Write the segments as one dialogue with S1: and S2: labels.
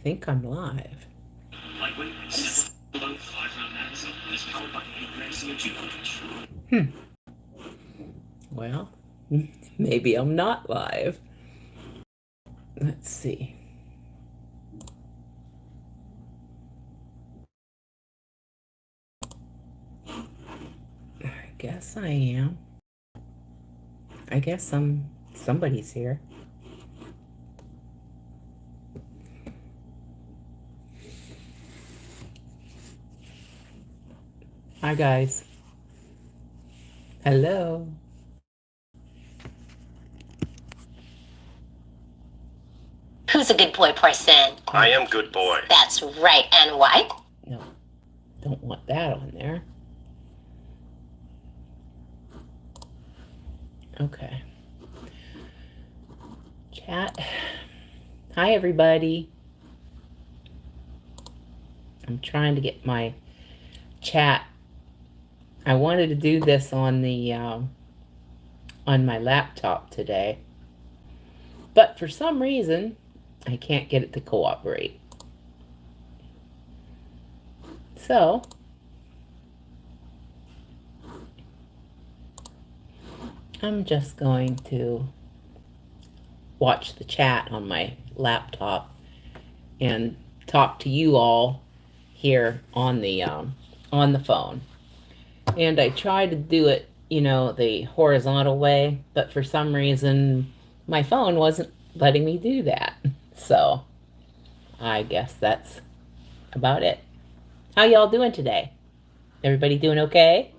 S1: think I'm live. Well, maybe I'm not live. Let's see. I guess I am. I guess somebody's here. Hi, guys. Hello.
S2: Who's a good boy, Parson?
S3: I am good boy.
S2: That's right. And why?
S1: No, don't want that on there. Okay. Chat. Hi, everybody. I'm trying to get my chat. I wanted to do this on the on my laptop today, but for some reason I can't get it to cooperate. So I'm just going to watch the chat on my laptop and talk to you all here on the phone. And I try to do it, you know, the horizontal way, but for some reason my phone wasn't letting me do that. So I guess that's about it. How y'all doing today? Everybody doing okay?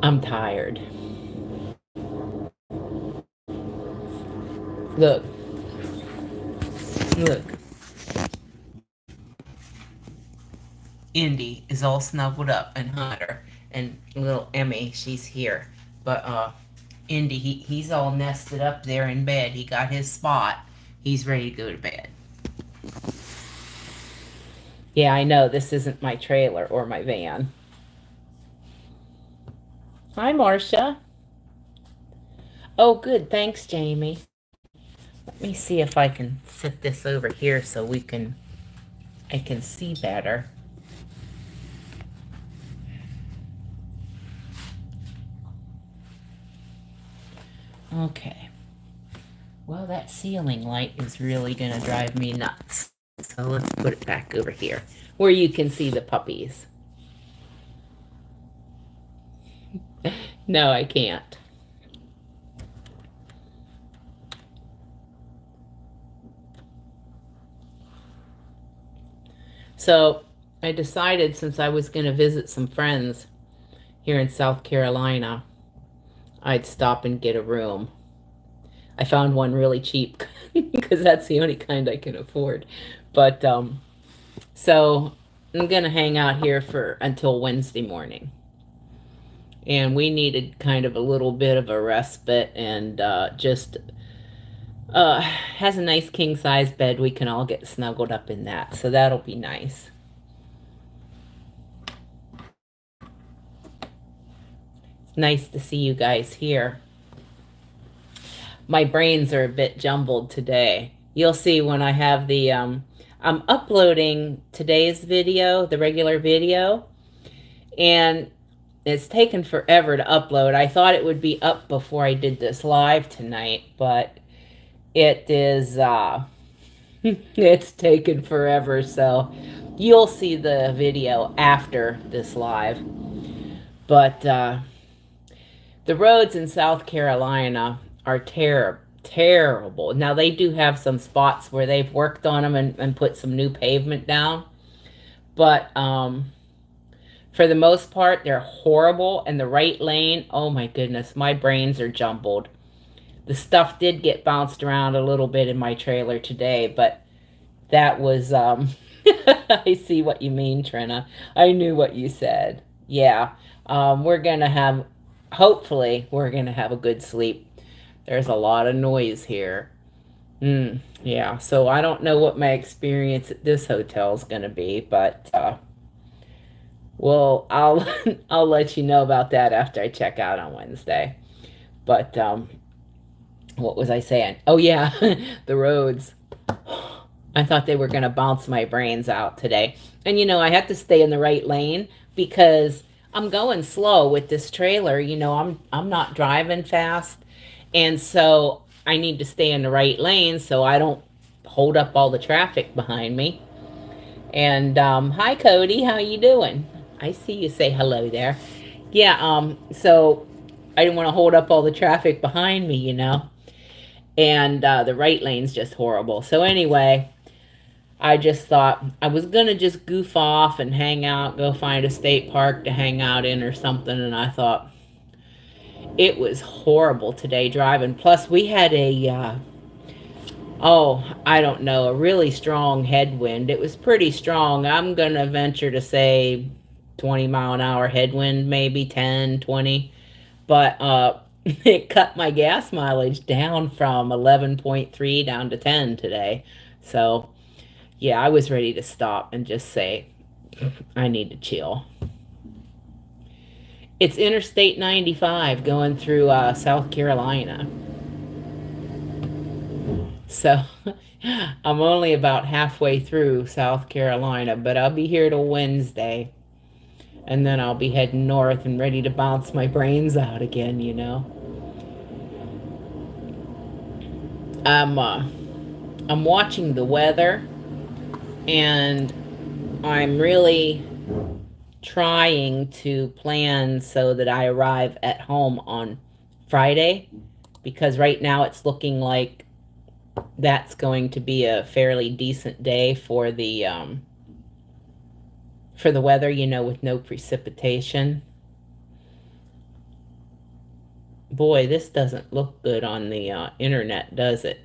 S1: I'm tired. Look. Look. Indy is all snuggled up, and Hunter and little Emmy, she's here. But Indy, he's all nested up there in bed. He got his spot. He's ready to go to bed. Yeah, I know this isn't my trailer or my van. Hi, Marcia. Oh, good. Thanks, Jamie. Let me see if I can sit this over here so I can see better. Okay. Well, that ceiling light is really going to drive me nuts. So let's put it back over here where you can see the puppies. No, I can't. So I decided, since I was going to visit some friends here in South Carolina, I'd stop and get a room. I found one really cheap because that's the only kind I can afford. But so I'm going to hang out here until Wednesday morning. And we needed kind of a little bit of a respite, and just has a nice king size bed. We can all get snuggled up in that. So that'll be nice. It's nice to see you guys here. My brains are a bit jumbled today. You'll see when I have the, I'm uploading today's video, the regular video, and it's taken forever to upload. I thought it would be up before I did this live tonight, but it is, it's taken forever, so you'll see the video after this live. But the roads in South Carolina are terrible. Now, they do have some spots where they've worked on them and put some new pavement down, but for the most part, they're horrible. And the right lane, oh my goodness, my brains are jumbled. The stuff did get bounced around a little bit in my trailer today, but that was, I see what you mean, Trina. I knew what you said. Yeah, we're going to have, hopefully, we're going to have a good sleep. There's a lot of noise here. Yeah, so I don't know what my experience at this hotel is going to be, but well, I'll let you know about that after I check out on Wednesday. But What was I saying? Oh, yeah, the roads. I thought they were going to bounce my brains out today. And, I have to stay in the right lane because I'm going slow with this trailer. I'm not driving fast. And so I need to stay in the right lane so I don't hold up all the traffic behind me. And hi, Cody. How you doing? I see you say hello there. Yeah, so I didn't want to hold up all the traffic behind me. And the right lane's just horrible. So anyway, I just thought I was gonna just goof off and hang out, go find a state park to hang out in or something, and I thought it was horrible today driving. Plus, we had I don't know, a really strong headwind. It was pretty strong. I'm gonna venture to say 20-mile-an-hour headwind, maybe 10, 20. But it cut my gas mileage down from 11.3 down to 10 today. So yeah, I was ready to stop and just say, I need to chill. It's Interstate 95 going through South Carolina. So I'm only about halfway through South Carolina, but I'll be here till Wednesday. And then I'll be heading north and ready to bounce my brains out again. I'm watching the weather, and I'm really trying to plan so that I arrive at home on Friday, because right now it's looking like that's going to be a fairly decent day for the weather, with no precipitation. Boy, this doesn't look good on the internet, does it?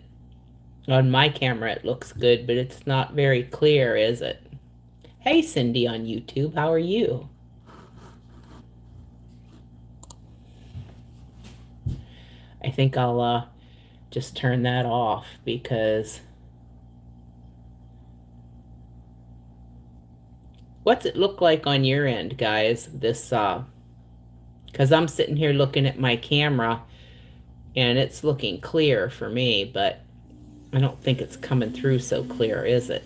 S1: On my camera it looks good, but it's not very clear, is it? Hey, Cindy on YouTube, how are you? I think I'll just turn that off because what's it look like on your end, guys? This because I'm sitting here looking at my camera and it's looking clear for me, but I don't think it's coming through so clear, is it?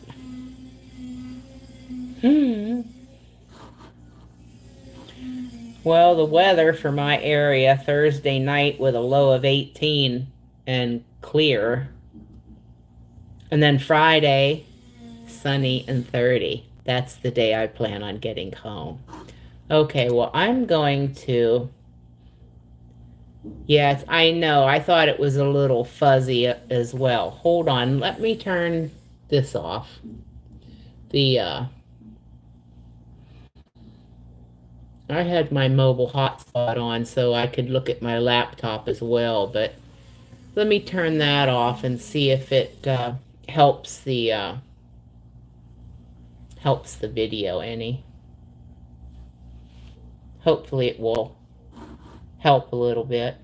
S1: Well, the weather for my area Thursday night with a low of 18 and clear. And then Friday, sunny and 30. That's the day I plan on getting home. Okay, well, I'm going to... Yes, I know. I thought it was a little fuzzy as well. Hold on. Let me turn this off. I had my mobile hotspot on so I could look at my laptop as well, but let me turn that off and see if it helps the video any. Hopefully it will help a little bit.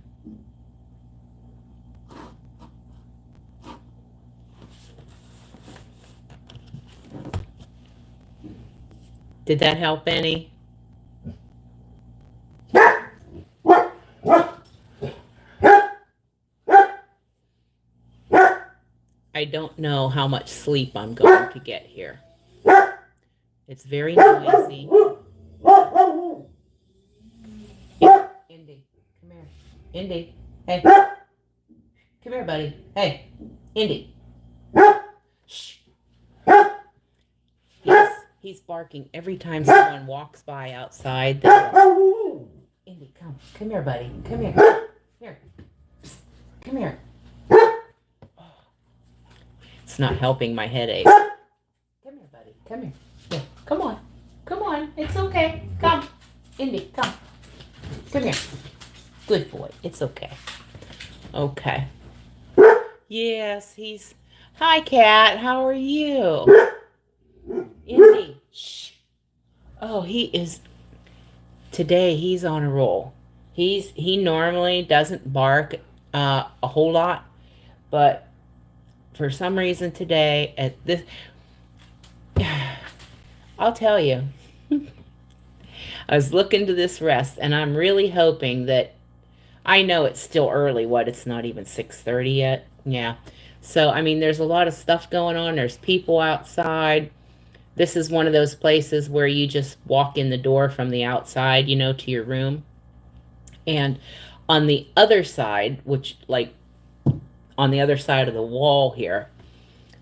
S1: Did that help any? I don't know how much sleep I'm going to get here. It's very noisy. Indy, come here. Indy, hey. Come here, buddy. Hey, Indy. Shh. He's barking every time someone walks by outside. Indy, come here, buddy. Come here. Here. Psst. Come here. It's not helping my headache. Come here, buddy. Come here. Yeah. Come on. Come on. It's okay. Come. Indy, come. Come here. Good boy. It's okay. Okay. Yes, he's... Hi, Cat. How are you? Indy. Shh. Oh, he is... Today, he's on a roll. He normally doesn't bark a whole lot, but for some reason today, at this... I'll tell you. I was looking to this rest, and I'm really hoping that I know it's still early. What? It's not even 6:30 yet. Yeah. So, I mean, there's a lot of stuff going on. There's people outside. This is one of those places where you just walk in the door from the outside, to your room. And on the other side, which, like, on the other side of the wall here,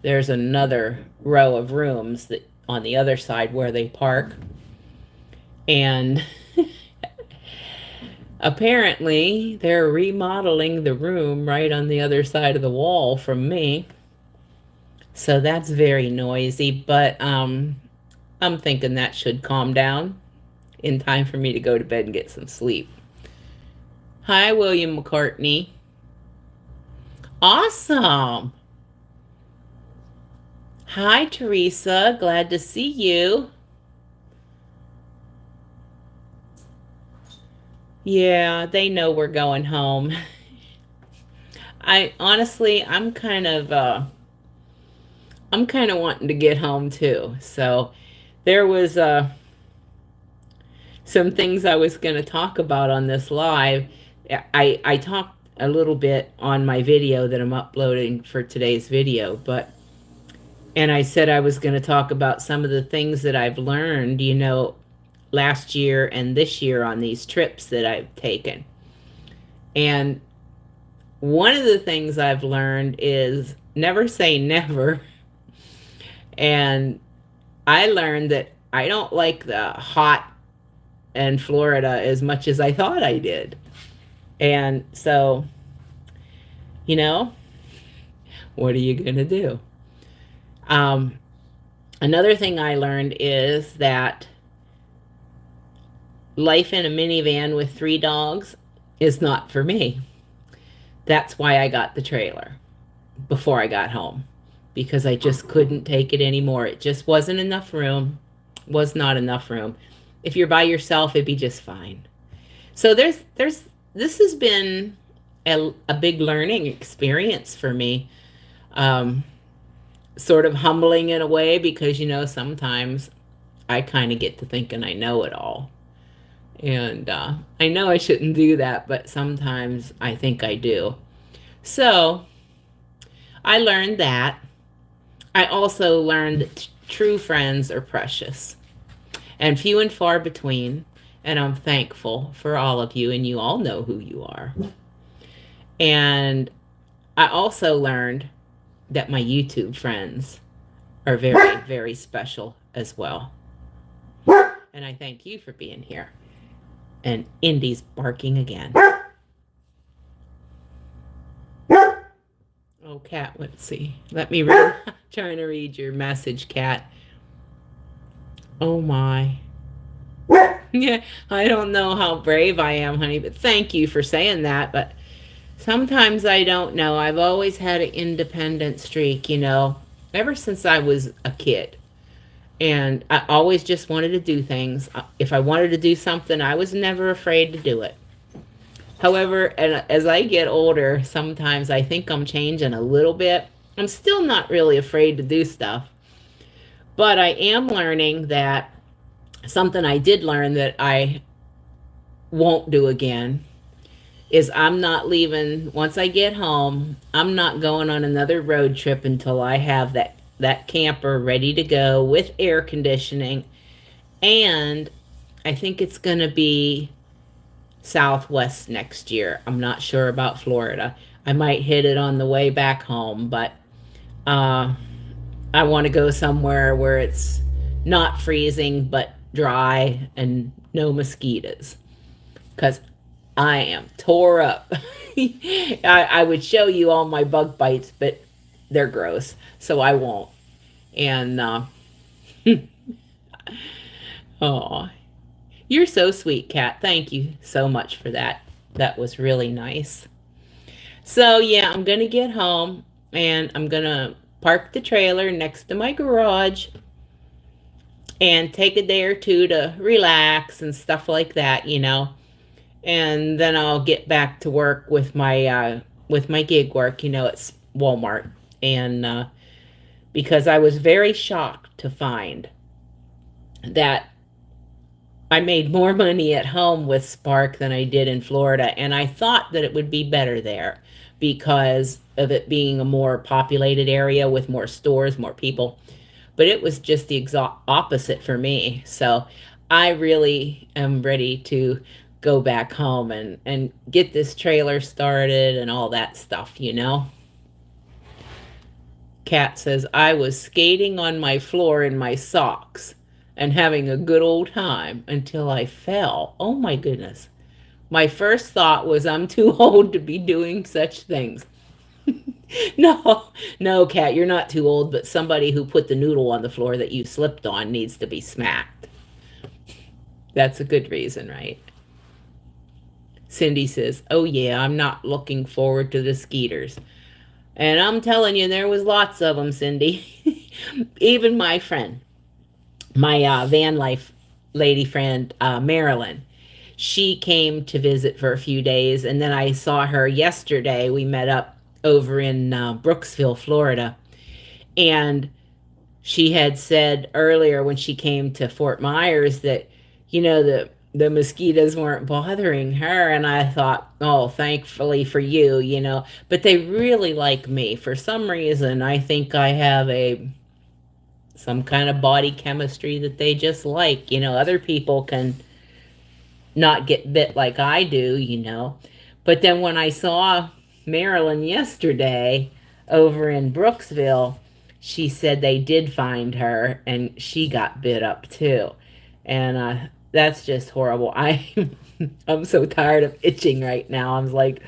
S1: there's another row of rooms that on the other side where they park. And apparently, they're remodeling the room right on the other side of the wall from me. So that's very noisy, but I'm thinking that should calm down in time for me to go to bed and get some sleep. Hi, William McCartney. Awesome. Hi, Teresa. Glad to see you. Yeah, they know we're going home. I honestly, I'm kind of wanting to get home too. So there was some things I was going to talk about on this live. I talked a little bit on my video that I'm uploading for today's video, and I said I was going to talk about some of the things that I've learned, last year and this year on these trips that I've taken. And one of the things I've learned is never say never. And I learned that I don't like the hot in Florida as much as I thought I did. And so, what are you going to do? Another thing I learned is that life in a minivan with 3 dogs is not for me. That's why I got the trailer before I got home, because I just couldn't take it anymore. It just wasn't enough room. Was not enough room. If you're by yourself, it'd be just fine. So this has been a big learning experience for me. Sort of humbling in a way, because sometimes I kind of get to thinking I know it all. And I know I shouldn't do that, but sometimes I think I do. So I learned that. I also learned that true friends are precious and few and far between. And I'm thankful for all of you, and you all know who you are. And I also learned that my YouTube friends are very, very special as well. And I thank you for being here. And Indy's barking again. Oh, Cat, let's see. Let me read. Trying to read your message, Cat. Oh, my. Yeah, I don't know how brave I am, honey, but thank you for saying that. But sometimes I don't know. I've always had an independent streak, ever since I was a kid. And I always just wanted to do things. If I wanted to do something, I was never afraid to do it. However, and as I get older, sometimes I think I'm changing a little bit. I'm still not really afraid to do stuff. But I am learning that something I did learn that I won't do again is I'm not leaving. Once I get home, I'm not going on another road trip until I have that camper ready to go with air conditioning. And I think it's going to be Southwest next year. I'm not sure about Florida. I might hit it on the way back home, but I want to go somewhere where it's not freezing but dry and no mosquitoes, because I am tore up. I would show you all my bug bites, but they're gross, so I won't. And oh, you're so sweet, Kat. Thank you so much for that. That was really nice. So yeah, I'm gonna get home and I'm gonna park the trailer next to my garage and take a day or two to relax and stuff like that, And then I'll get back to work with my gig work, it's Walmart. And because I was very shocked to find that I made more money at home with Spark than I did in Florida, and I thought that it would be better there because of it being a more populated area with more stores, more people. But it was just the exact opposite for me. So I really am ready to go back home and get this trailer started and all that stuff, you know? Kat says, I was skating on my floor in my socks and having a good old time until I fell. Oh my goodness. My first thought was, I'm too old to be doing such things. No, no, Kat, you're not too old, but somebody who put the noodle on the floor that you slipped on needs to be smacked. That's a good reason, right? Cindy says, oh yeah, I'm not looking forward to the skeeters. And I'm telling you, there was lots of them, Cindy. Even my friend, my van life lady friend, Marilyn, she came to visit for a few days. And then I saw her yesterday. We met up over in Brooksville, Florida. And she had said earlier when she came to Fort Myers that, the mosquitoes weren't bothering her. And I thought, oh, thankfully for you, but they really like me. For some reason, I think I have some kind of body chemistry that they just like. Other people can not get bit like I do. But then when I saw Marilyn yesterday over in Brooksville, she said they did find her and she got bit up too. And that's just horrible. I'm so tired of itching right now. I'm like,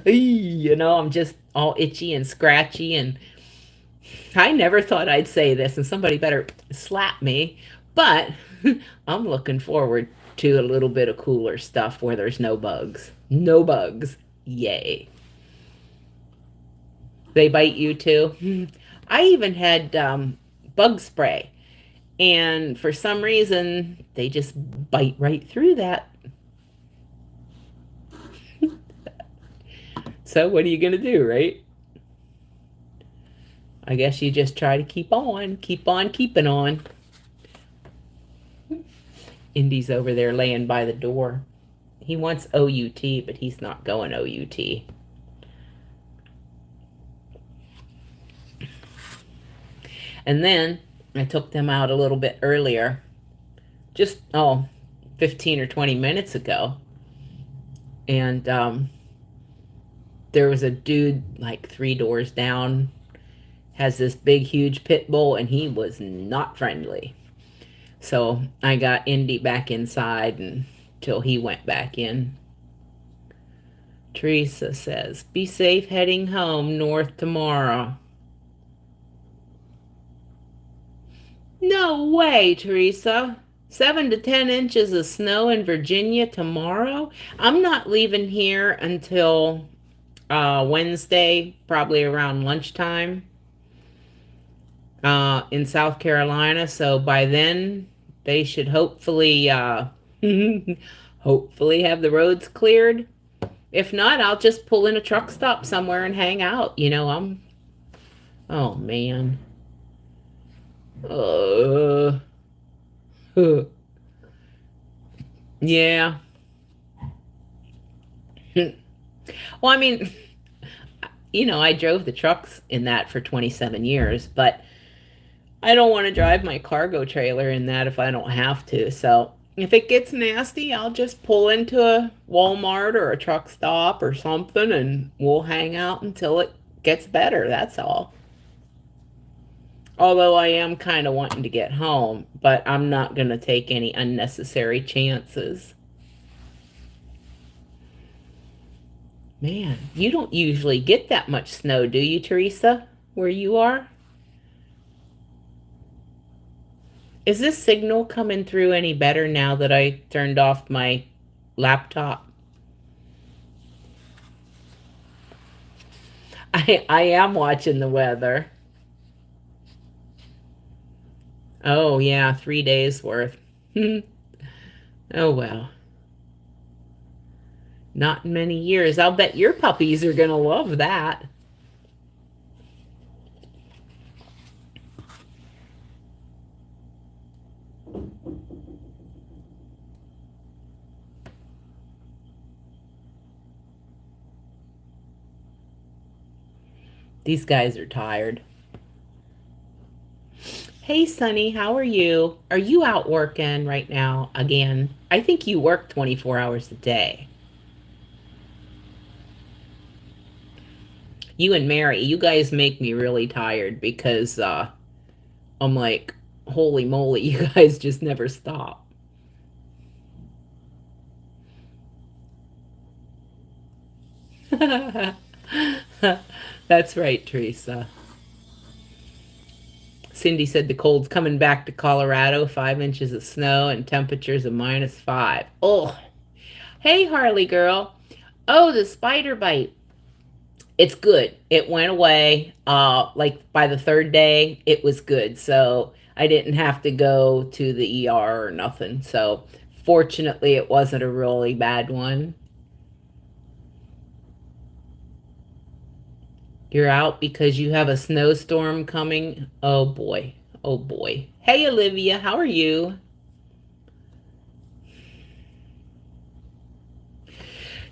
S1: I'm just all itchy and scratchy. And I never thought I'd say this, and somebody better slap me. But I'm looking forward to a little bit of cooler stuff where there's no bugs. No bugs. Yay. They bite you too. I even had bug spray, and for some reason, they just bite right through that. So, what are you going to do, right? I guess you just try to keep on keeping on. Indy's over there laying by the door. He wants OUT, but he's not going OUT. And then I took them out a little bit earlier, just 15 or 20 minutes ago. And there was a dude like 3 doors down, has this big, huge pit bull, and he was not friendly. So I got Indy back inside until he went back in. Teresa says, be safe heading home north tomorrow. No way, Teresa. 7 to 10 inches of snow in Virginia tomorrow? I'm not leaving here until Wednesday, probably around lunchtime in South Carolina. So by then, they should hopefully hopefully have the roads cleared. If not, I'll just pull in a truck stop somewhere and hang out. Oh man. Uh, yeah. Well, I mean, I drove the trucks in that for 27 years, but I don't want to drive my cargo trailer in that if I don't have to. So if it gets nasty, I'll just pull into a Walmart or a truck stop or something and we'll hang out until it gets better. That's all. Although I am kind of wanting to get home, but I'm not going to take any unnecessary chances. Man, you don't usually get that much snow, do you, Teresa, where you are? Is this signal coming through any better now that I turned off my laptop? I am watching the weather. Oh, yeah, 3 days worth. Oh, well. Not in many years. I'll bet your puppies are going to love that. These guys are tired. Hey, Sonny, how are you? Are you out working right now again? I think you work 24 hours a day. You and Mary, you guys make me really tired because I'm like, holy moly, you guys just never stop. That's right, Teresa. Cindy said the cold's coming back to Colorado, 5 inches of snow and temperatures of -5. Oh, hey, Harley girl. Oh, the spider bite. It's good. It went away. Like by the third day, it was good. So I didn't have to go to the ER or nothing. So fortunately, it wasn't a really bad one. You're out because you have a snowstorm coming. Oh boy. Oh boy. Hey, Olivia, how are you?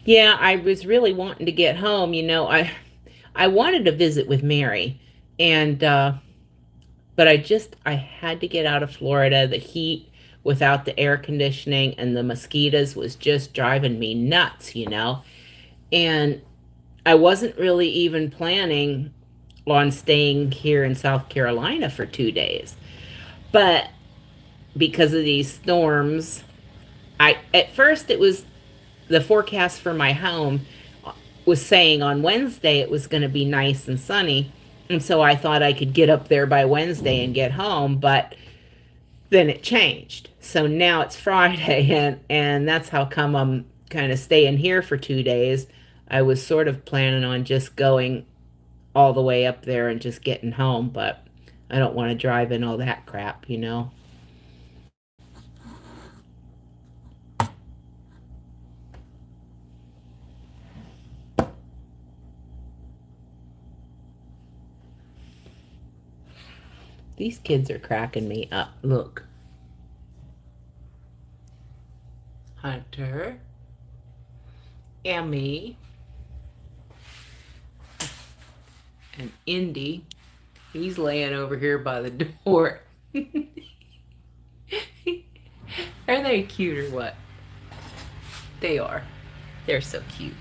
S1: Yeah, I was really wanting to get home. I wanted to visit with Mary, and but I had to get out of Florida. The heat without the air conditioning and the mosquitoes was just driving me nuts. And I wasn't really even planning on staying here in South Carolina for 2 days. But because of these storms, I at first it was the forecast for my home was saying on Wednesday it was going to be nice and sunny. And so I thought I could get up there by Wednesday and get home, but then it changed. So now it's Friday and that's how come I'm kind of staying here for 2 days. I was sort of planning on just going all the way up there and just getting home, but I don't want to drive in all that crap. These kids are cracking me up. Look. Hunter, Emmy, and Indy. He's laying over here by the door. Are they cute or what? They are. They're so cute.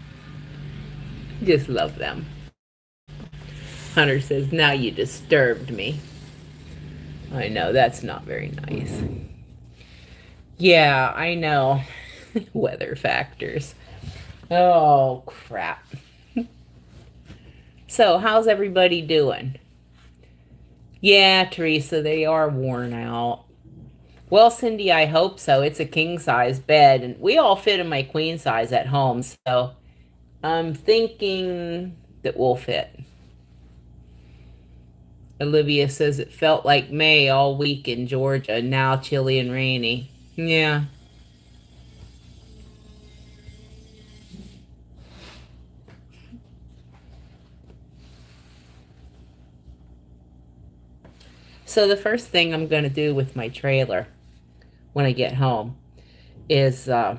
S1: Just love them. Hunter says, now you disturbed me. I know, that's not very nice. Yeah, I know. Weather factors. Oh, crap. So, how's everybody doing? Yeah, Teresa, they are worn out. Well, Cindy, I hope so. It's a king size bed, and we all fit in my queen size at home, so I'm thinking that we'll fit. Olivia says it felt like May all week in Georgia, now chilly and rainy. Yeah. So the first thing I'm going to do with my trailer when I get home is I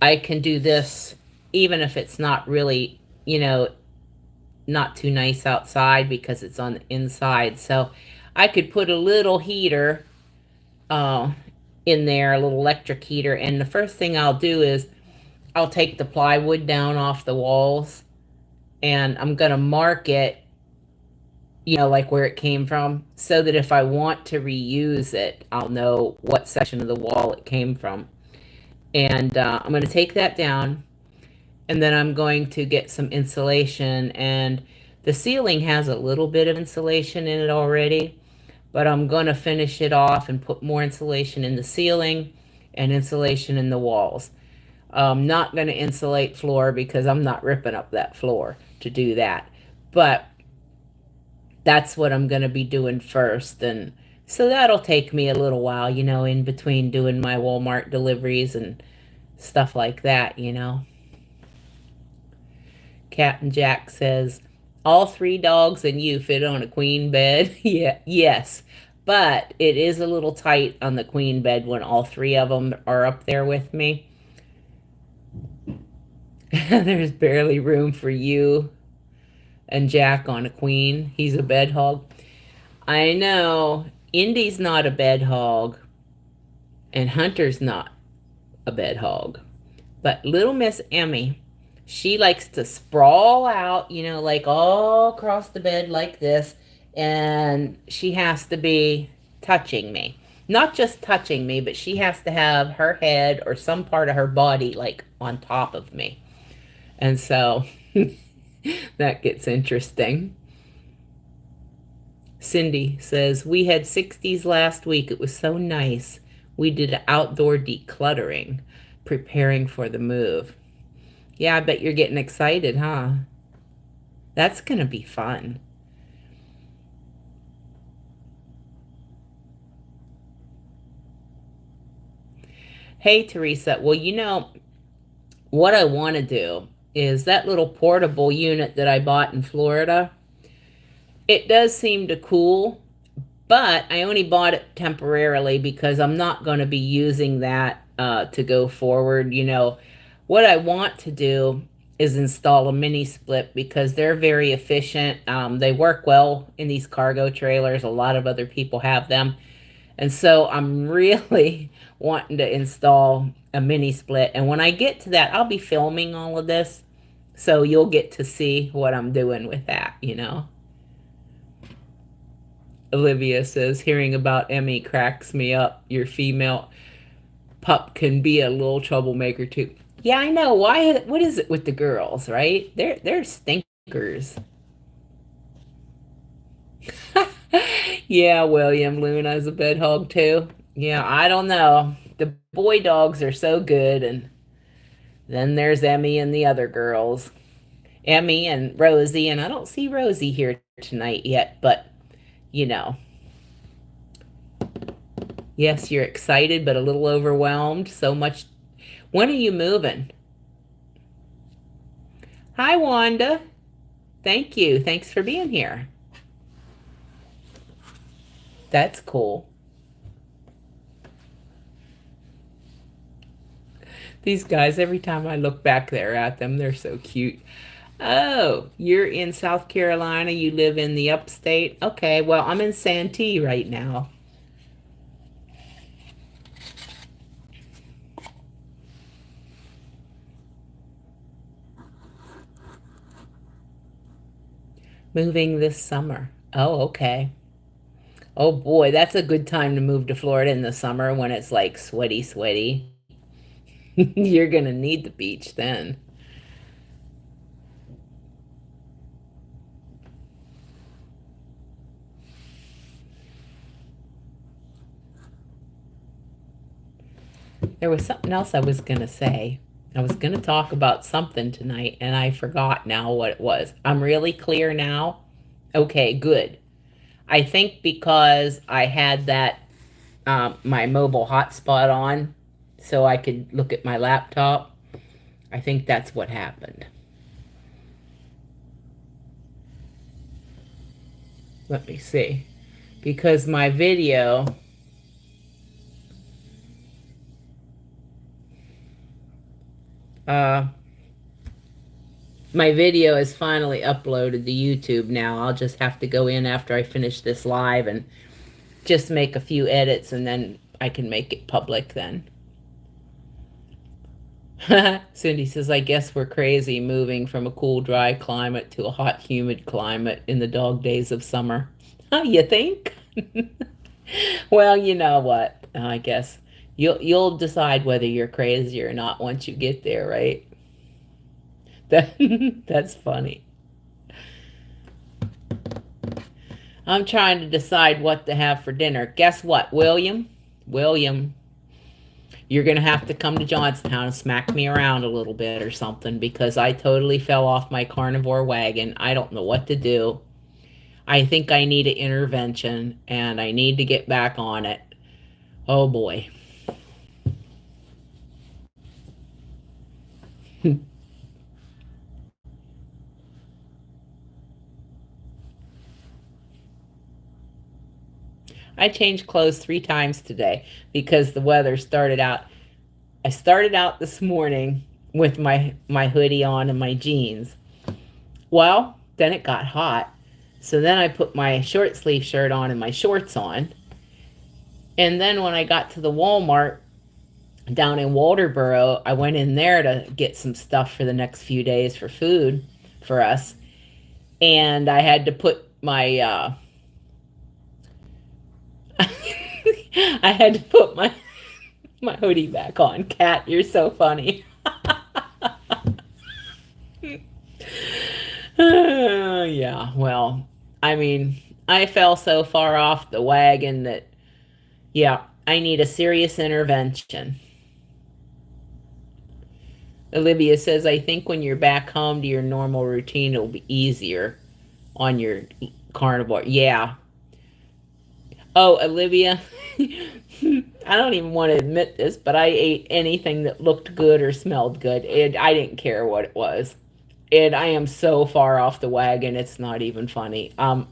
S1: can do this even if it's not really, not too nice outside because it's on the inside. So I could put a little heater uh, in there, a little electric heater. And the first thing I'll do is I'll take the plywood down off the walls and I'm going to mark it, like where it came from, so that if I want to reuse it, I'll know what section of the wall it came from. And I'm going to take that down, and then I'm going to get some insulation. And the ceiling has a little bit of insulation in it already, but I'm going to finish it off and put more insulation in the ceiling and insulation in the walls. I'm not going to insulate floor because I'm not ripping up that floor to do that. But that's what I'm going to be doing first. And so that'll take me a little while, in between doing my Walmart deliveries and stuff like that. Captain Jack says, all three dogs and you fit on a queen bed. Yeah, yes. But it is a little tight on the queen bed when all three of them are up there with me. There's barely room for you. and Jack on a queen. He's a bed hog. I know. Indy's not a bed hog, and Hunter's not a bed hog. But little Miss Emmy, she likes to sprawl out, like all across the bed like this, and she has to be touching me. Not just touching me, but she has to have her head or some part of her body like on top of me. And so that gets interesting. Cindy says, we had 60s last week. It was so nice. We did outdoor decluttering, preparing for the move. Yeah, I bet you're getting excited, huh? That's going to be fun. Hey, Teresa. Well, what I want to do is that little portable unit that I bought in Florida. It does seem to cool, but I only bought it temporarily because I'm not going to be using that to go forward. What I want to do is install a mini split because they're very efficient. They work well in these cargo trailers. A lot of other people have them. And so I'm really wanting to install a mini split. And when I get to that, I'll be filming all of this. So you'll get to see what I'm doing with that. Olivia says, hearing about Emmy cracks me up. Your female pup can be a little troublemaker too. Yeah, I know. Why? What is it with the girls, right? They're stinkers. Yeah, William Luna's a bed hog too. Yeah, I don't know. The boy dogs are so good, and then there's Emmy and the other girls. Emmy and Rosie, and I don't see Rosie here tonight yet, but you know. Yes, you're excited, but a little overwhelmed. So much. When are you moving? Hi, Wanda. Thank you. Thanks for being here. That's cool. These guys, every time I look back there at them, they're so cute. Oh, you're in South Carolina. You live in the upstate. Okay, well, I'm in Santee right now. Moving this summer. Oh, okay. Oh boy, that's a good time to move to Florida in the summer when it's like sweaty, sweaty. You're gonna need the beach then. There was something else I was gonna say. I was gonna talk about something tonight and I forgot now what it was. I'm really clear now. Okay, good. I think because I had that my mobile hotspot on so I could look at my laptop. I think that's what happened. Let me see. Because uh my video is finally uploaded to YouTube now. I'll just have to go in after I finish this live and just make a few edits and then I can make it public then. Cindy says, I guess we're crazy moving from a cool, dry climate to a hot, humid climate in the dog days of summer. Oh, you think? Well, you know what? I guess you'll decide whether you're crazy or not once you get there, right? That that's funny. I'm trying to decide what to have for dinner. Guess what, William? William, you're going to have to come to Johnstown and smack me around a little bit or something because I totally fell off my carnivore wagon. I don't know what to do. I think I need an intervention and I need to get back on it. Oh boy. I changed clothes 3 times today because the weather started out. I started out this morning with my hoodie on and my jeans. Well, Then it got hot. So then I put my short sleeve shirt on and my shorts on. And then when I got to the Walmart down in Walterboro, I went in there to get some stuff for the next few days for food for us. And I had to put my I had to put my hoodie back on. Cat, you're so funny. Yeah, well, I mean, I fell so far off the wagon that, yeah, I need a serious intervention. Olivia says, I think when you're back home to your normal routine, it'll be easier on your carnivore. Yeah. Oh, Olivia, I don't even want to admit this, but I ate anything that looked good or smelled good. I didn't care what it was. And I am so far off the wagon, it's not even funny. I'm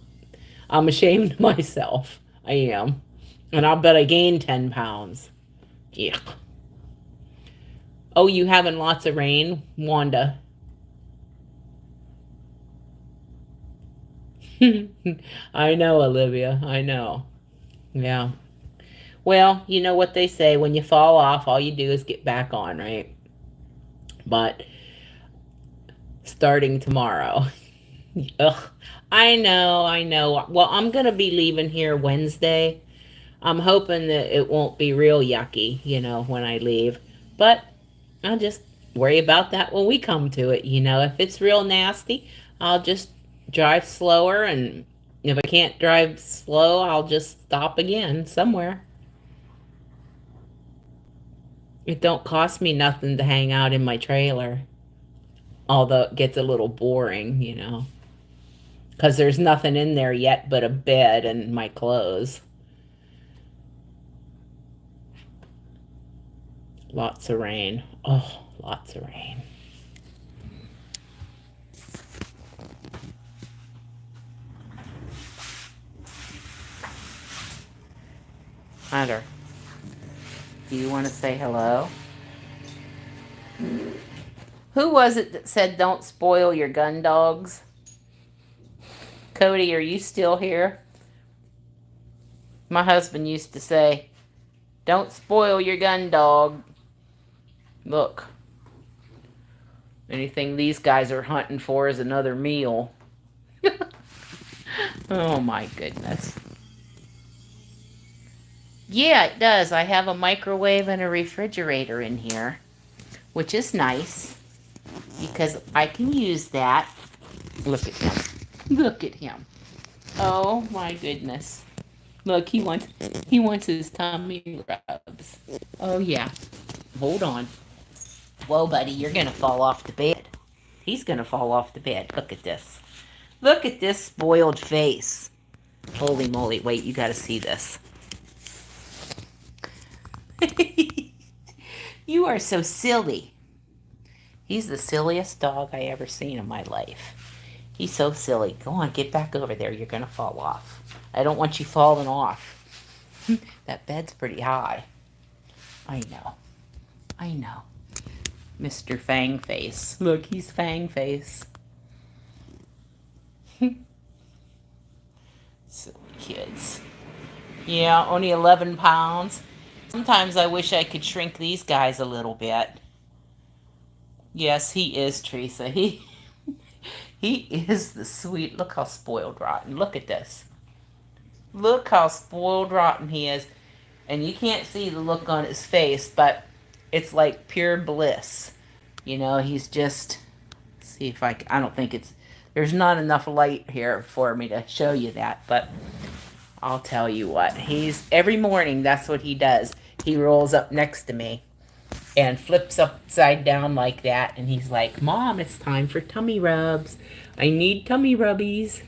S1: ashamed of myself. I am. And I'll bet I gained 10 pounds. Yeah. Oh, you having lots of rain, Wanda? I know, Olivia. I know. Yeah. Well, you know what they say, when you fall off, all you do is get back on, right? But starting tomorrow. Ugh. I know, I know. Well, I'm going to be leaving here Wednesday. I'm hoping that it won't be real yucky, when I leave. But I'll just worry about that when we come to it. If it's real nasty, I'll just drive slower. And if I can't drive slow, I'll just stop again somewhere. It don't cost me nothing to hang out in my trailer. Although it gets a little boring. Because there's nothing in there yet but a bed and my clothes. Lots of rain. Oh, lots of rain. Hunter, do you want to say hello? Who was it that said don't spoil your gun dogs? Cody, are you still here? My husband used to say, don't spoil your gun dog. Look. Anything these guys are hunting for is another meal. Oh my goodness. Yeah, it does. I have a microwave and a refrigerator in here, which is nice because I can use that. Look at him. Look at him. Oh my goodness. Look, he wants his tummy rubs. Oh yeah. Hold on. Whoa, buddy, you're going to fall off the bed. He's going to fall off the bed. Look at this. Look at this spoiled face. Holy moly. Wait, you got to see this. You are so silly. He's the silliest dog I ever seen in my life. He's so silly. Go on, get back over there. You're going to fall off. I don't want you falling off. That bed's pretty high. I know. I know. Mr. Fang Face. Look, he's Fang Face. Silly kids. Yeah, only 11 pounds. Sometimes I wish I could shrink these guys a little bit. Yes, he is, Teresa. He is the sweet. Look how spoiled rotten. Look at this. Look how spoiled rotten he is. And you can't see the look on his face, but it's like pure bliss. He's just, see if I don't think there's not enough light here for me to show you that, but I'll tell you what, every morning, that's what he does. He rolls up next to me and flips upside down like that, and he's like, Mom, it's time for tummy rubs. I need tummy rubbies.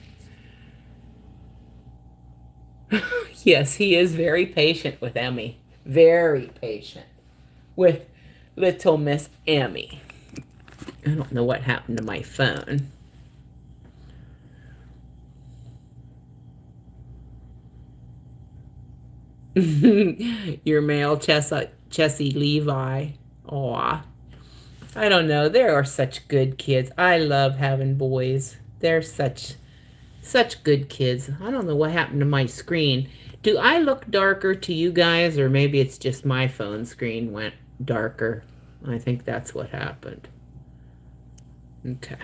S1: Yes, he is very patient with Emmy. Very patient with little Miss Emmy. I don't know what happened to my phone. Your male Chessie Levi. Aw. I don't know. There are such good kids. I love having boys. They're such good kids. I don't know what happened to my screen. Do I look darker to you guys, or maybe it's just my phone screen went darker? I think that's what happened. Okay.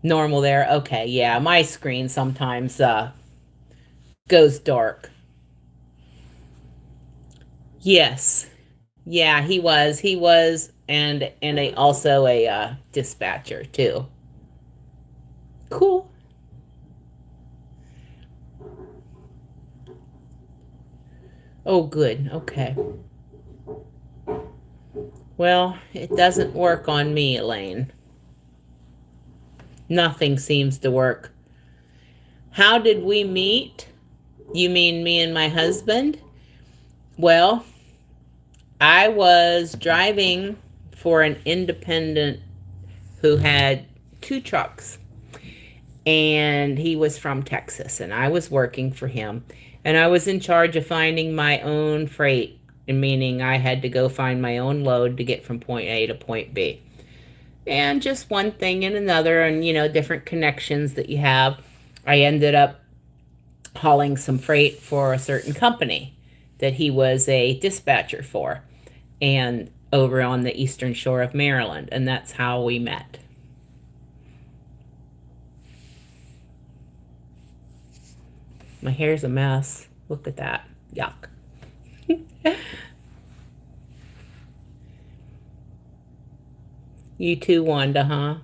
S1: Normal there. Okay, yeah, my screen sometimes goes dark. Yes. Yeah, he was. He was and also a dispatcher too. Cool. Oh, good. Okay. Well, it doesn't work on me, Elaine. Nothing seems to work. How did we meet? You mean me and my husband? Well, I was driving for an independent who had two trucks, and he was from Texas, and I was working for him, and I was in charge of finding my own freight, meaning I had to go find my own load to get from point A to point B. And just one thing and another, and different connections that you have, I ended up hauling some freight for a certain company that he was a dispatcher for, and over on the eastern shore of Maryland, and that's how we met. My hair's a mess. Look at that. Yuck. You too, Wanda, huh?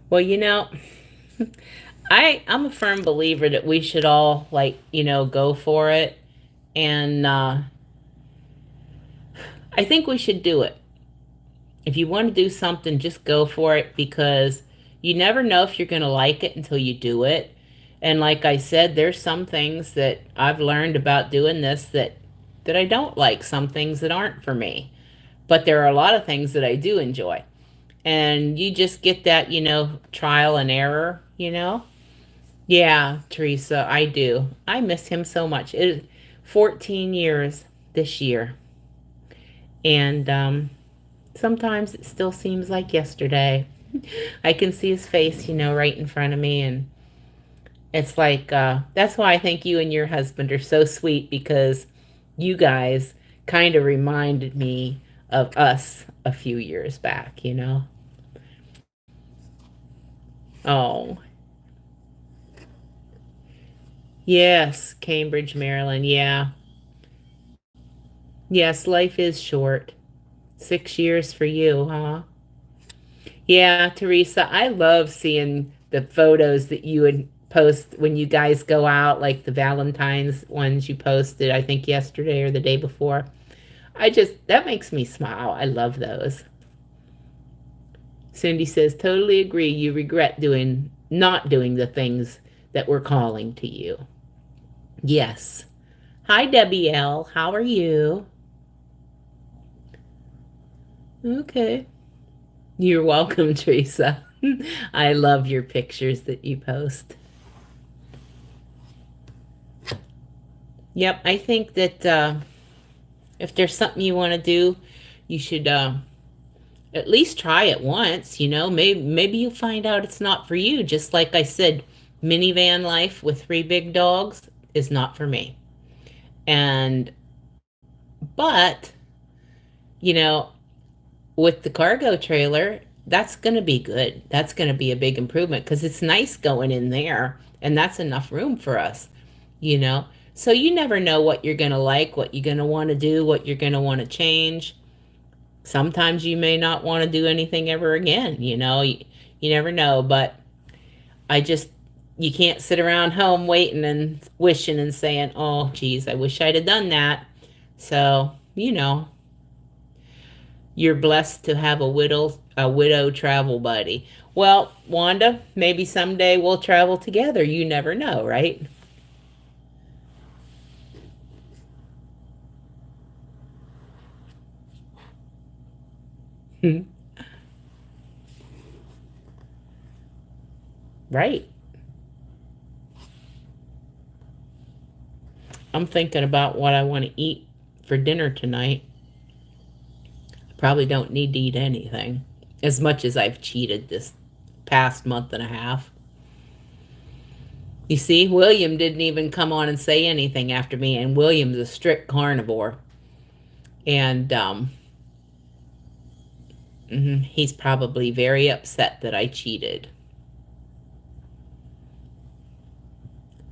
S1: Well, I'm a firm believer that we should all go for it, and I think we should do it. If you want to do something, just go for it, because you never know if you're going to like it until you do it. And like I said, there's some things that I've learned about doing this that I don't like, some things that aren't for me. But there are a lot of things that I do enjoy. And you just get that, trial and error. Yeah, Teresa, I do. I miss him so much. It is 14 years this year. And sometimes it still seems like yesterday. I can see his face, right in front of me. And it's like, that's why I think you and your husband are so sweet, because you guys kind of reminded me of us a few years back. Oh, yes, Cambridge, Maryland. Yeah. Yes, life is short. 6 years for you, huh? Yeah, Teresa, I love seeing the photos that you would post when you guys go out, like the Valentine's ones you posted, I think yesterday or the day before. That makes me smile. I love those. Cindy says, totally agree. You regret not doing the things that were calling to you. Yes. Hi, Debbie L. How are you? Okay. You're welcome, Teresa. I love your pictures that you post. Yep, I think that if there's something you want to do, you should at least try it once. Maybe you find out it's not for you. Just like I said, minivan life with three big dogs is not for me. And but you know, with the cargo trailer, that's going to be good. That's going to be a big improvement, because it's nice going in there, and that's enough room for us, you know. So you never know what you're going to like, what you're going to want to do, what you're going to want to change. Sometimes you may not want to do anything ever again. You never know, but I just, you can't sit around home waiting and wishing and saying, oh, geez, I wish I'd have done that. So, you're blessed to have a widow travel buddy. Well, Wanda, maybe someday we'll travel together. You never know, right? Right. I'm thinking about what I want to eat for dinner tonight. Probably don't need to eat anything. As much as I've cheated this past month and a half. You see, William didn't even come on and say anything after me, and William's a strict carnivore. And he's probably very upset that I cheated.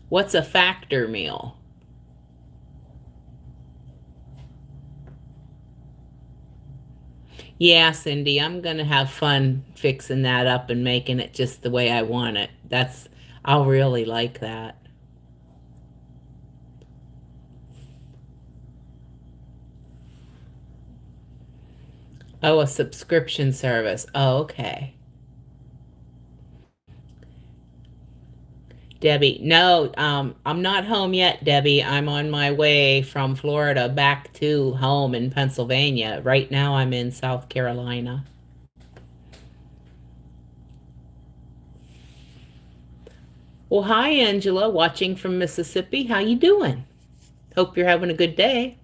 S1: What's a factor meal? Yeah, Cindy, I'm going to have fun fixing that up and making it just the way I want it. I'll really like that. Oh, a subscription service. Oh, okay. Debbie, no, I'm not home yet, Debbie. I'm on my way from Florida back to home in Pennsylvania. Right now I'm in South Carolina. Well, hi, Angela, watching from Mississippi. How you doing? Hope you're having a good day.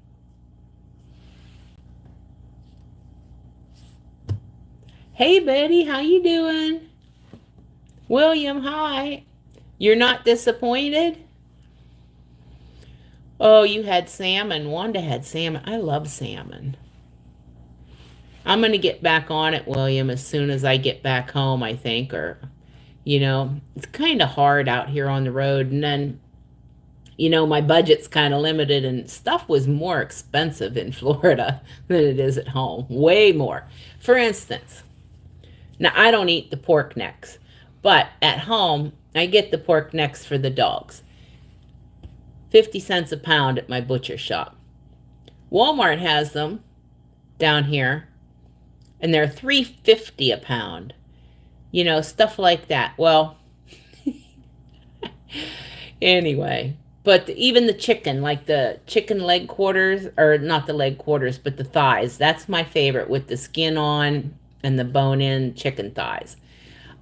S1: Hey, Betty, how you doing? William, hi. You're not disappointed? Oh, you had salmon. Wanda had salmon. I love salmon. I'm going to get back on it, William, as soon as I get back home, I think. Or, it's kind of hard out here on the road. And then, my budget's kind of limited, and stuff was more expensive in Florida than it is at home. Way more. For instance, now I don't eat the pork necks, but at home, I get the pork necks for the dogs. 50 cents a pound at my butcher shop. Walmart has them down here, and they're $3.50 a pound. Stuff like that. Well, anyway, but even the chicken, like the chicken leg quarters, or not the leg quarters, but the thighs, that's my favorite, with the skin on and the bone-in chicken thighs.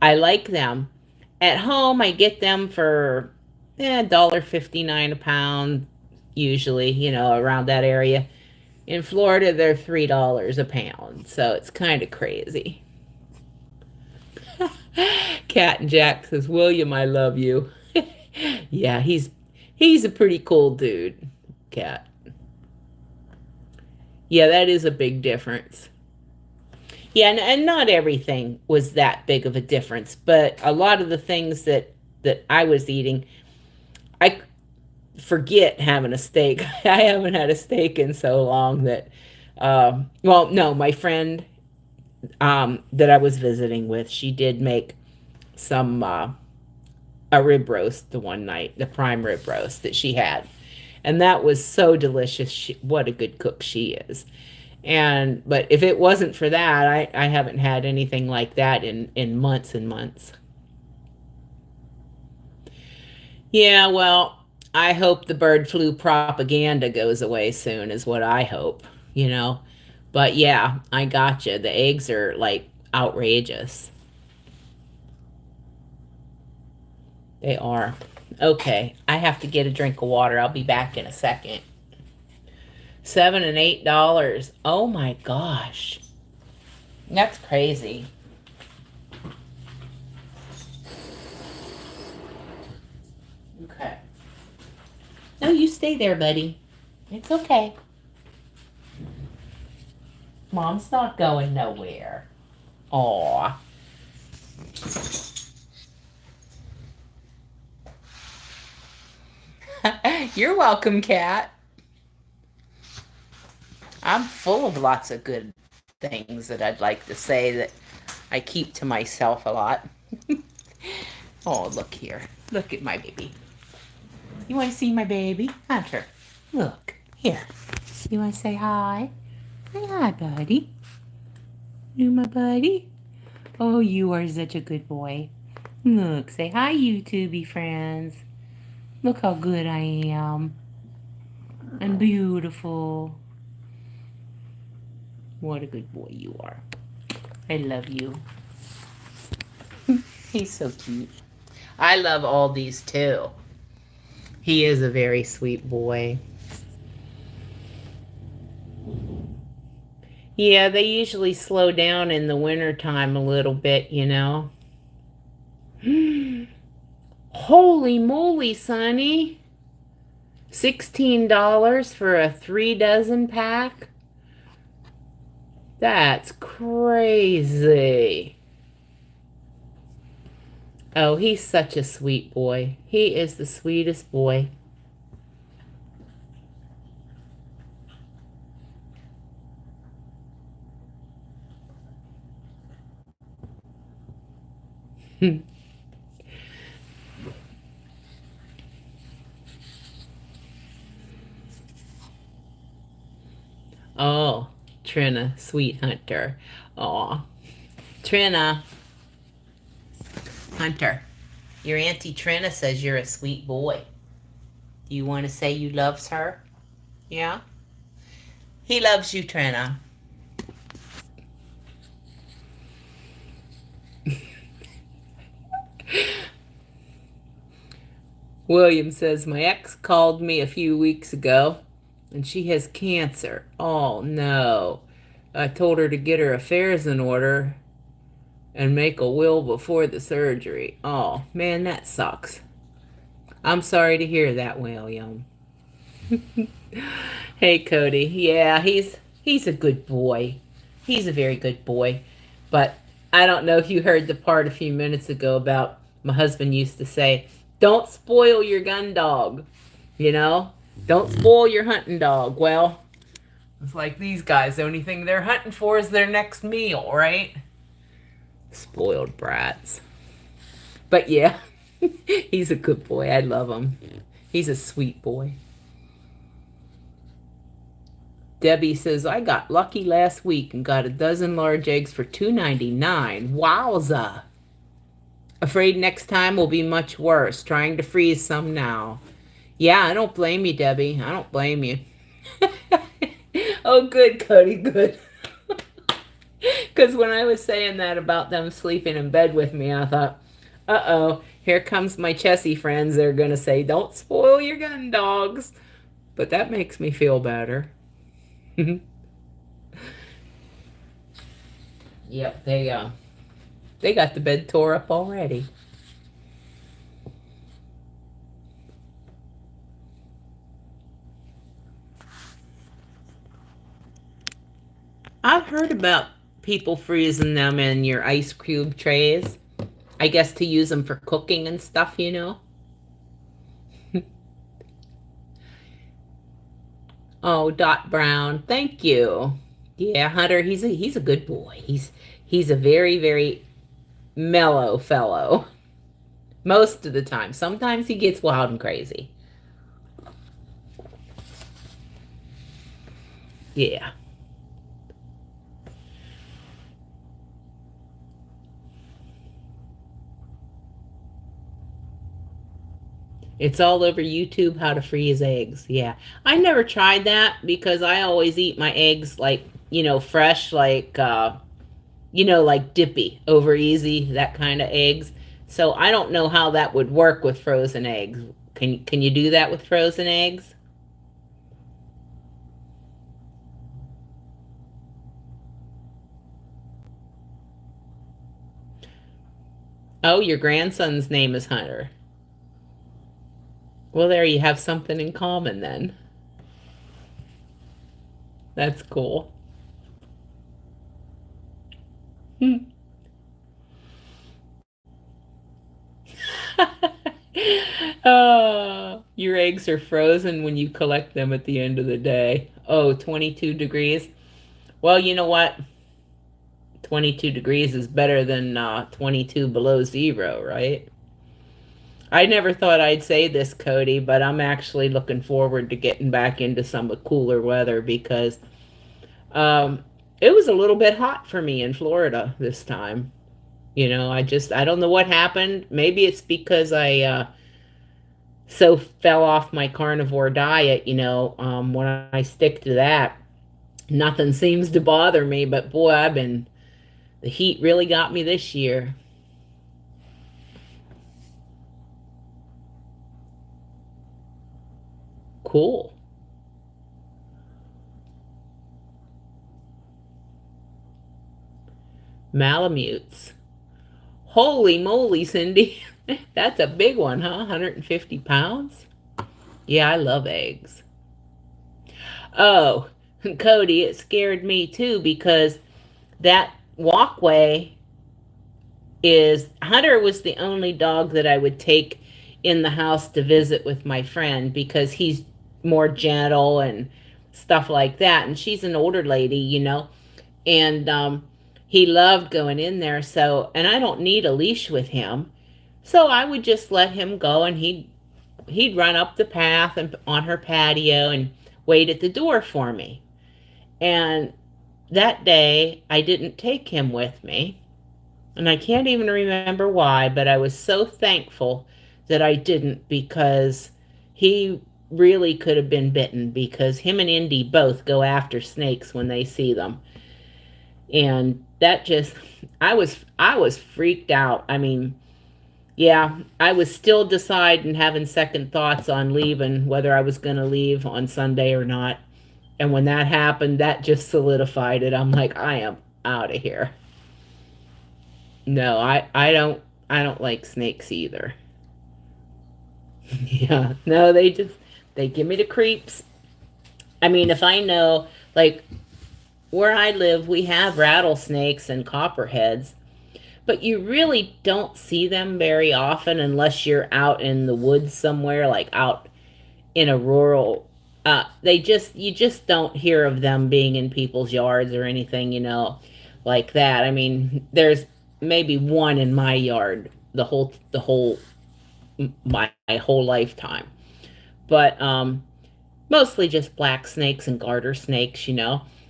S1: I like them. At home, I get them for $1.59 a pound, usually, around that area. In Florida, they're $3 a pound, so it's kind of crazy. Cat and Jack says, William, I love you. Yeah, he's a pretty cool dude, Cat. Yeah, that is a big difference. Yeah, and not everything was that big of a difference, but a lot of the things that I was eating, I forget having a steak. I haven't had a steak in so long that, well, no, my friend that I was visiting with, she did make some a rib roast the one night, the prime rib roast that she had, and that was so delicious. What a good cook she is. But if it wasn't for that, I haven't had anything like that in months and months. Yeah, well, I hope the bird flu propaganda goes away soon, is what I hope, you know. But yeah, I gotcha. The eggs are like outrageous. They are. Okay, I have to get a drink of water. I'll be back in a second. $7 and $8. Oh my gosh. That's crazy. Okay. No, you stay there, buddy. It's okay. Mom's not going nowhere. Aw. You're welcome, Cat. I'm full of lots of good things that I'd like to say that I keep to myself a lot. Oh, look here. Look at my baby. You want to see my baby? Hunter, look. Here. You want to say hi? Say hi, buddy. You my buddy? Oh, you are such a good boy. Look, say hi, YouTubey friends. Look how good I am. And beautiful. What a good boy you are. I love you. He's so cute. I love all these too. He is a very sweet boy. Yeah, they usually slow down in the winter time a little bit, you know. Holy moly, Sonny. $16 for a 3 dozen pack? That's crazy. Oh, he's such a sweet boy. He is the sweetest boy. Oh, Trina, sweet Hunter. Aw. Trina, Hunter, your Auntie Trina says you're a sweet boy. Do you want to say you loves her? Yeah? He loves you, Trina. William says, my ex called me a few weeks ago and she has cancer. Oh, no. I told her to get her affairs in order and make a will before the surgery. Oh, man, that sucks. I'm sorry to hear that, William. Hey, Cody. Yeah, he's a good boy. He's a very good boy. But I don't know if you heard the part a few minutes ago about my husband used to say, don't spoil your gun dog. You know? Don't spoil your hunting dog. Well, it's like these guys, the only thing they're hunting for is their next meal, right? Spoiled brats. But yeah, he's a good boy. I love him. He's a sweet boy. Debbie says, I got lucky last week and got 12 large eggs for $2.99. Wowza. Afraid next time will be much worse. Trying to freeze some now. Yeah, I don't blame you, Debbie. I don't blame you. Oh, good, Cody, good. Because when I was saying that about them sleeping in bed with me, I thought, uh-oh, here comes my Chessie friends. They're going to say, don't spoil your gun dogs. But that makes me feel better. Yep, they got the bed tore up already. I've heard about people freezing them in your ice cube trays. I guess to use them for cooking and stuff, you know. Oh, Dot Brown, thank you. Yeah, Hunter, he's a good boy. He's a very, very mellow fellow. Most of the time. Sometimes he gets wild and crazy. Yeah. It's all over YouTube how to freeze eggs. Yeah. I never tried that because I always eat my eggs like, fresh, like like dippy, over easy, that kind of eggs. So I don't know how that would work with frozen eggs. Can you do that with frozen eggs? Oh, your grandson's name is Hunter. Well, there you have something in common then. That's cool. Oh, your eggs are frozen when you collect them at the end of the day. Oh, 22 degrees. Well, you know what? 22 degrees is better than 22 below zero, right? I never thought I'd say this, Cody, but I'm actually looking forward to getting back into some cooler weather because um, it was a little bit hot for me in Florida this time. I don't know what happened. Maybe it's because I so fell off my carnivore diet, when I stick to that, nothing seems to bother me. But boy, the heat really got me this year. Cool. Malamutes. Holy moly, Cindy. That's a big one, huh? 150 pounds? Yeah, I love eggs. Oh, Cody, it scared me too because that walkway is Hunter was the only dog that I would take in the house to visit with my friend because he's more gentle and stuff like that. And she's an older lady, and he loved going in there. So, and I don't need a leash with him. So I would just let him go and he'd run up the path and on her patio and wait at the door for me. And that day I didn't take him with me. And I can't even remember why, but I was so thankful that I didn't because he really could have been bitten because him and Indy both go after snakes when they see them. And that just I was freaked out. I mean, yeah, I was still deciding, having second thoughts on leaving, whether I was going to leave on Sunday or not. And when that happened, that just solidified it. I'm like, I am out of here. No, I don't like snakes either. Yeah. No, they give me the creeps. I mean, if I know like where I live, we have rattlesnakes and copperheads, but you really don't see them very often unless you're out in the woods somewhere, like out in a rural you just don't hear of them being in people's yards or anything, like that. I mean, there's maybe one in my yard the whole my whole lifetime. But mostly just black snakes and garter snakes,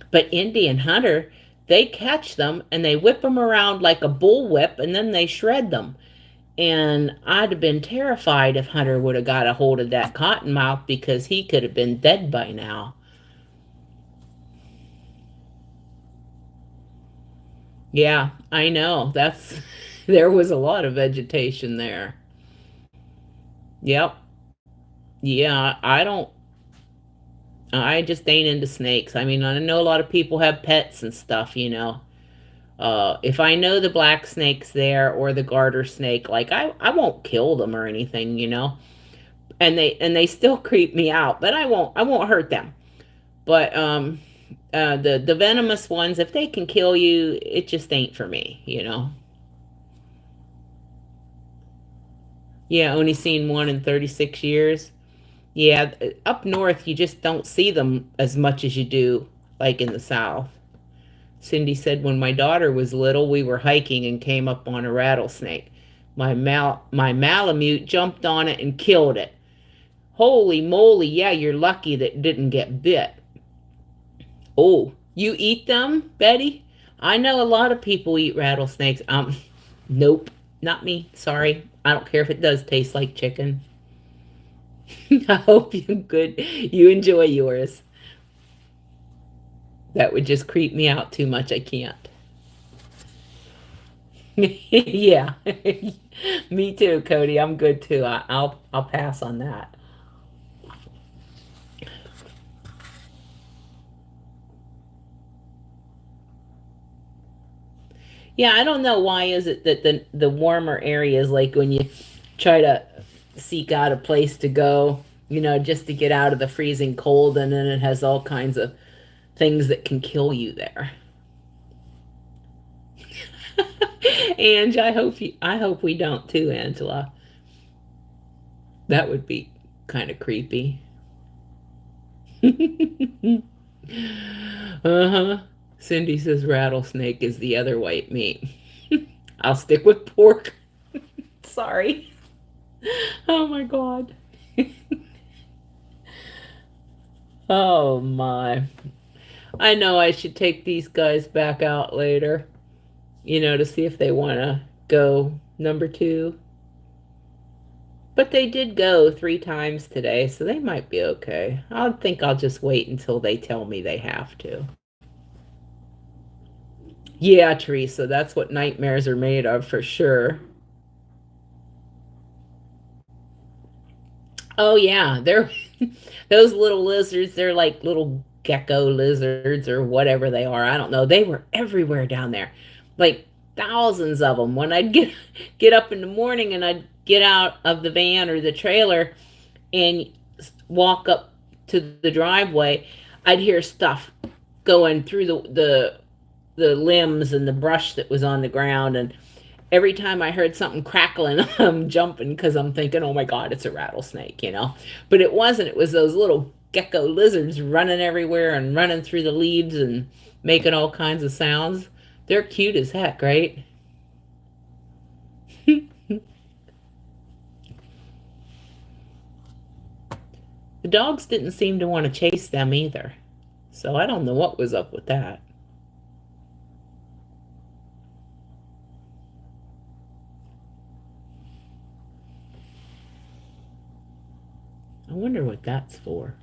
S1: But Indian hunter, they catch them and they whip them around like a bullwhip and then they shred them. And I'd have been terrified if Hunter would have got a hold of that cottonmouth because he could have been dead by now. Yeah, I know. There was a lot of vegetation there. Yep. Yeah, I just ain't into snakes. I mean, I know a lot of people have pets and stuff. If I know the black snake's there or the garter snake, like I won't kill them or anything. And they still creep me out, but I won't hurt them. But the venomous ones, if they can kill you, it just ain't for me. Yeah, only seen one in 36 years. Yeah, up north you just don't see them as much as you do like in the south. Cindy said when my daughter was little, we were hiking and came up on a rattlesnake. My Malamute jumped on it and killed it. Holy moly, yeah, you're lucky that it didn't get bit. Oh, you eat them, Betty? I know a lot of people eat rattlesnakes. Nope, not me. Sorry. I don't care if it does taste like chicken. I hope you enjoy yours. That would just creep me out too much. I can't. Yeah. Me too, Cody. I'm good too. I'll pass on that. Yeah, I don't know why is it that the warmer areas, like when you try to seek out a place to go, just to get out of the freezing cold, and then it has all kinds of things that can kill you there. Ange, I hope we don't too, Angela. That would be kind of creepy. Uh-huh. Cindy says rattlesnake is the other white meat. I'll stick with pork. Sorry. Oh my God. Oh my. I know I should take these guys back out later, to see if they want to go number two. But they did go 3 times today, so they might be okay. I think I'll just wait until they tell me they have to. Yeah, Teresa, that's what nightmares are made of for sure. Oh yeah, they're those little lizards, they're like little gecko lizards or whatever they are. I don't know. They were everywhere down there. like thousands of them. When I'd get up in the morning and I'd get out of the van or the trailer and walk up to the driveway, I'd hear stuff going through the limbs and the brush that was on the ground. And every time I heard something crackling, I'm jumping because I'm thinking, oh my God, it's a rattlesnake, you know? But it wasn't. It was those little gecko lizards running everywhere and running through the leaves and making all kinds of sounds. They're cute as heck, right? The dogs didn't seem to want to chase them either. So I don't know what was up with that. I wonder what that's for.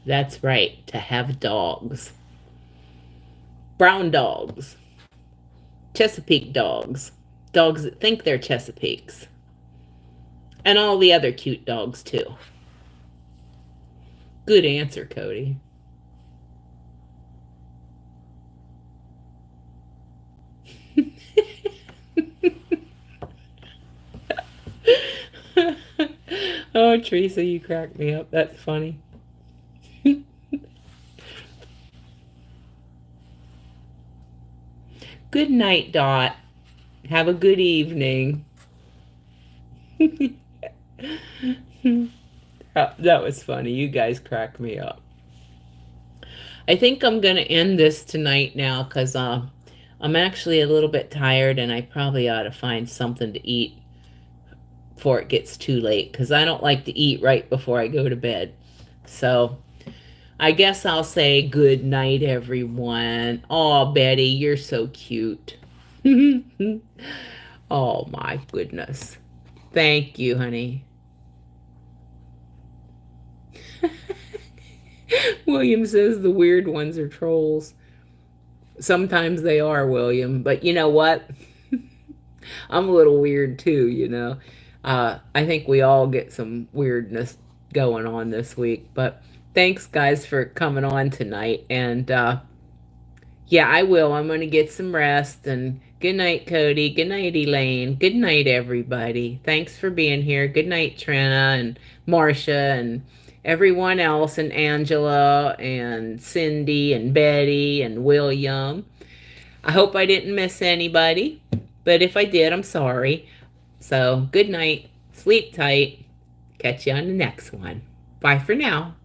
S1: That's right, to have dogs. Brown dogs. Chesapeake dogs. Dogs that think they're Chesapeakes. And all the other cute dogs, too. Good answer, Cody. Oh, Teresa, you cracked me up. That's funny. Good night, Dot. Have a good evening. That was funny. You guys cracked me up. I think I'm going to end this tonight now because I'm actually a little bit tired and I probably ought to find something to eat before it gets too late because I don't like to eat right before I go to bed. So I guess I'll say good night, everyone. Oh, Betty, you're so cute. Oh, my goodness. Thank you, honey. William says the weird ones are trolls. Sometimes they are, William. But you know what? I'm a little weird too, you know. I think we all get some weirdness going on this week. But thanks, guys, for coming on tonight. And yeah, I will. I'm going to get some rest. And good night, Cody. Good night, Elaine. Good night, everybody. Thanks for being here. Good night, Trina and Marcia and everyone else, and Angela and Cindy and Betty and William. I hope I didn't miss anybody, but if I did, I'm sorry. So good night. Sleep tight. Catch you on the next one. Bye for now.